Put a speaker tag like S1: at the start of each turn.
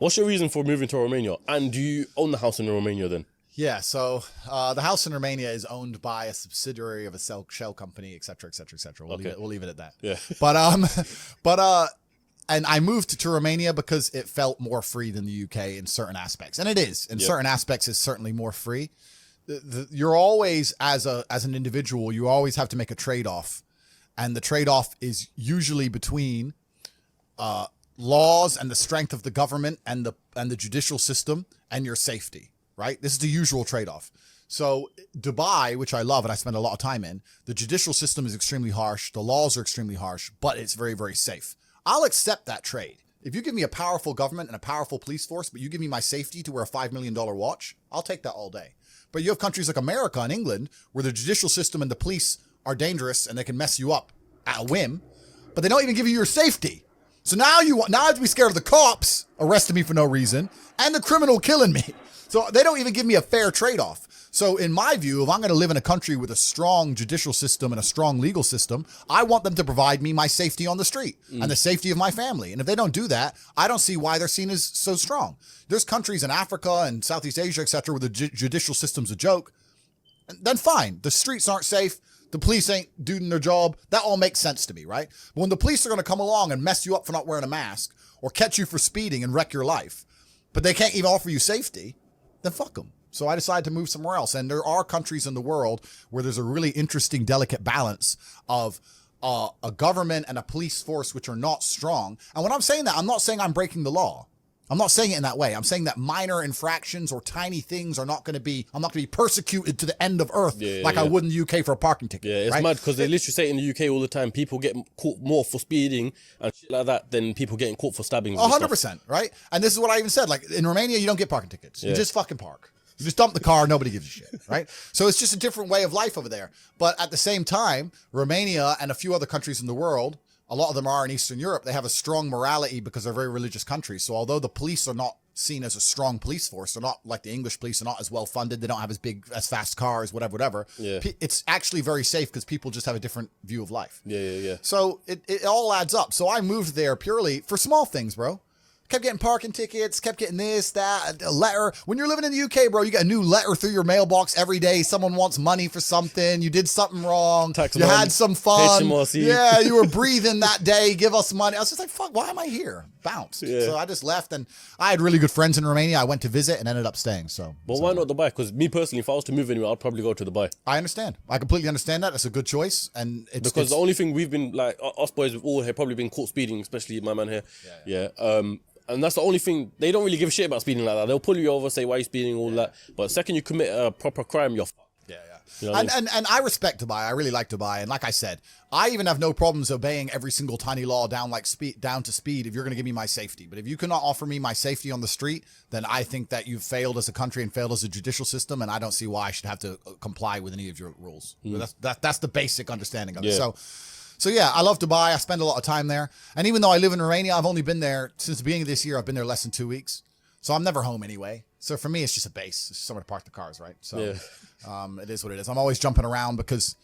S1: What's your reason for moving to Romania? And do you own the house in Romania then?
S2: Yeah, so the house in Romania is owned by a subsidiary of a shell company, et cetera, et cetera, et cetera. We'll leave it at that.
S1: Yeah.
S2: And I moved to Romania because it felt more free than the UK in certain aspects, and it is in certain aspects. It's certainly more free. You're always as an individual, you always have to make a trade-off, and the trade-off is usually between laws and the strength of the government and the judicial system and your safety. Right? This is the usual trade-off. So Dubai, which I love and I spend a lot of time in, the judicial system is extremely harsh. The laws are extremely harsh, but it's very, very safe. I'll accept that trade. If you give me a powerful government and a powerful police force, but you give me my safety to wear a $5 million watch, I'll take that all day. But you have countries like America and England where the judicial system and the police are dangerous and they can mess you up at a whim, but they don't even give you your safety. So now I have to be scared of the cops arresting me for no reason and the criminal killing me. So they don't even give me a fair trade-off. So in my view, if I'm going to live in a country with a strong judicial system and a strong legal system, I want them to provide me my safety on the street and the safety of my family. And if they don't do that, I don't see why they're seen as so strong. There's countries in Africa and Southeast Asia, et cetera, where the judicial system's a joke. Then fine. The streets aren't safe. The police ain't doing their job. That all makes sense to me, right? But when the police are going to come along and mess you up for not wearing a mask or catch you for speeding and wreck your life, but they can't even offer you safety, then fuck them. So I decided to move somewhere else. And there are countries in the world where there's a really interesting, delicate balance of a government and a police force which are not strong. And when I'm saying that, I'm not saying I'm breaking the law. I'm not saying it in that way. I'm saying that minor infractions or tiny things I'm not going to be persecuted to the end of earth I would in the UK for a parking ticket.
S1: Yeah, it's mad because they literally say in the UK all the time, people get caught more for speeding and shit like that than people getting caught for stabbing.
S2: 100%, right? And this is what I even said. Like in Romania, you don't get parking tickets. You just fucking park. You just dump the car, nobody gives a shit, right? So it's just a different way of life over there. But at the same time, Romania and a few other countries in the world, a lot of them are in Eastern Europe, they have a strong morality because they're very religious countries. So although the police are not seen as a strong police force, they're not like the English police, they're not as well funded, they don't have as fast cars, whatever. Yeah. It's actually very safe because people just have a different view of life.
S1: Yeah.
S2: So it all adds up. So I moved there purely for small things, bro. Kept getting parking tickets, kept getting this, that, a letter. When you're living in the UK, bro, you get a new letter through your mailbox every day. Someone wants money for something. You did something wrong. You had some fun. HMRC. Yeah, you were breathing that day. Give us money. I was just like, fuck, why am I here? Bounced. Yeah. So I just left, and I had really good friends in Romania. I went to visit and ended up staying.
S1: But why not Dubai? Because me personally, if I was to move anywhere, I'd probably go to Dubai.
S2: I understand. I completely understand that. It's a good choice. And
S1: because the only thing we've been, like, us boys, we've all probably been caught speeding, especially my man here. Yeah. And that's the only thing. They don't really give a shit about speeding like that. They'll pull you over, say, why are you speeding, all that. But the second you commit a proper crime, you're fucked.
S2: Yeah.
S1: You know what I mean?
S2: And I respect Dubai. I really like Dubai. And like I said, I even have no problems obeying every single tiny law down to speed if you're going to give me my safety. But if you cannot offer me my safety on the street, then I think that you've failed as a country and failed as a judicial system. And I don't see why I should have to comply with any of your rules. That's the basic understanding of it. So yeah, I love Dubai. I spend a lot of time there. And even though I live in Romania, I've only been there since the beginning of this year. I've been there less than 2 weeks. So I'm never home anyway. So for me, it's just a base. It's just somewhere to park the cars, right? So it is what it is. I'm always jumping around because